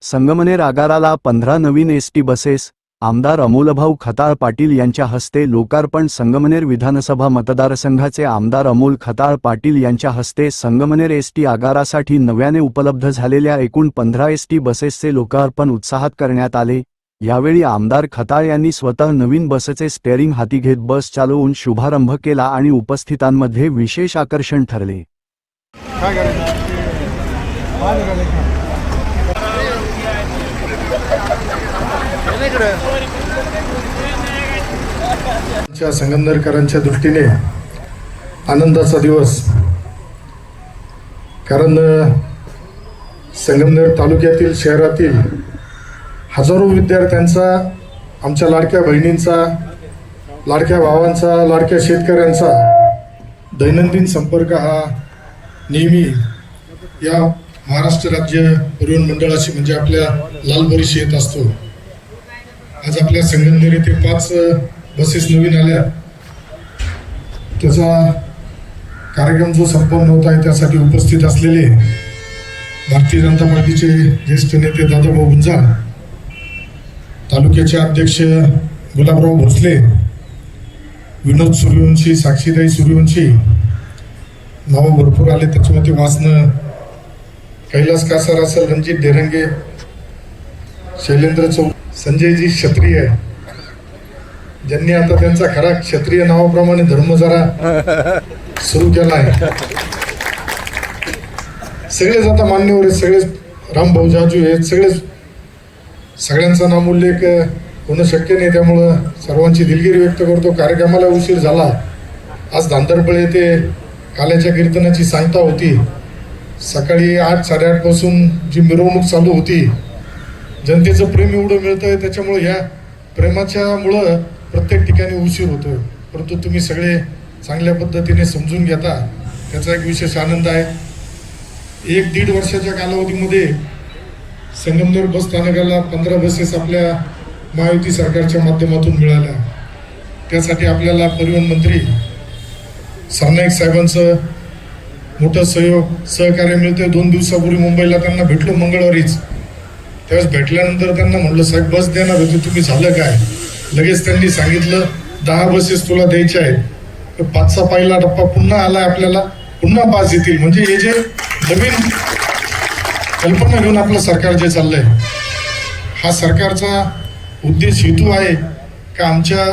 संगमनेर आगाराला 15 नवीन ST buses, आमदार अमोलभाऊ खताळ पाटील यांच्या हस्ते लोकार्पण. संगमनेर विधानसभा मतदारसंघाचे आमदार अमोल खताळ पाटील यांच्या हस्ते संगमनेर एसटी आगारासाठी नव्याने उपलब्ध झालेल्या एकूण 15 एसटी बसेसचे लोकार्पण उत्साहात करण्यात आले. यावेळी आमदार खताळ यांनी स्वतः नवीन बसचे स्टेअरिंग हाती घेत बस चालवून शुभारंभ केला आणि उपस्थितांमध्ये विशेष आकर्षण ठरले. संगमनेरकरांच्या दृष्टीने आनंदाचा दिवस, कारण संगमनेर तालुक्यातील शहरातील हजारो विद्यार्थ्यांचा, आमच्या लाडक्या बहिणींचा, लाडक्या भावांचा, लाडक्या शेतकऱ्यांचा दैनंदिन संपर्क हा नेहमी या महाराष्ट्र राज्य परिवहन मंडळाशी म्हणजे आपल्या लालबरीशी येत असतो. आज आपल्या संगमनेर येथे 5 बसेस नवीन आल्या. त्याचा कार्यक्रम जो संपन्न होत आहे त्यासाठी उपस्थित असलेले भारतीय जनता पार्टीचे ज्येष्ठ नेते दादाभाऊ गुंजाळ, तालुक्याचे अध्यक्ष गुलाबराव भोसले, विनोद सूर्यवंशी, साक्षीताई सूर्यवंशी, नावं भरपूर आले त्याच्यामध्ये वाचणं, कैलास कासार असेल, रणजित डेरंगे, शैलेंद्र चौक, संजयजी क्षत्रिय, ज्यांनी आता त्यांचा खरा क्षत्रिय नावाप्रमाणे धर्म जरा सुरू केला आहे. सगळेच आता मान्यवर आहेत, सगळेच रामभाऊ जाजू आहेत, सगळ्यांचा नामोल्लेख होणं शक्य नाही, त्यामुळं सर्वांची दिलगिरी व्यक्त करतो. कार्यक्रमाला उशीर झाला. आज धांदरपळे येथे काल्याच्या कीर्तनाची सांगता होती. सकाळी 8-8:30 पासून जी मिरवणूक चालू होती. जनतेचं प्रेम एवढं मिळतंय, त्याच्यामुळे ह्या प्रेमाच्या मुळं प्रत्येक ठिकाणी उशीर होतोय. परंतु तुम्ही सगळे चांगल्या पद्धतीने समजून घेता, त्याचा एक विशेष आनंद आहे. 1-1.5 वर्षाच्या कालावधीमध्ये संगमनेर बस स्थानकाला 15 बसेस आपल्या महायुती सरकारच्या माध्यमातून मिळाल्या. त्यासाठी आपल्याला परिवहन मंत्री सरनाईक साहेबांचं मोठं सहकार्य मिळतंय. 2 दिवसापूर्वी मुंबईला त्यांना भेटलो मंगळवारीच. त्यावेळेस भेटल्यानंतर त्यांना म्हटलं, साहेब बस देणार होते तुम्ही, झालं काय? लगेच त्यांनी सांगितलं 10 बसेस तुला द्यायच्या आहेत. 5चा पहिला टप्पा पुन्हा आलाय, आपल्याला पुन्हा 5 येतील. म्हणजे हे जे नवीन कल्पना घेऊन आपलं सरकार जे चाललंय, हा सरकारचा उद्देश हेतू आहे का आमच्या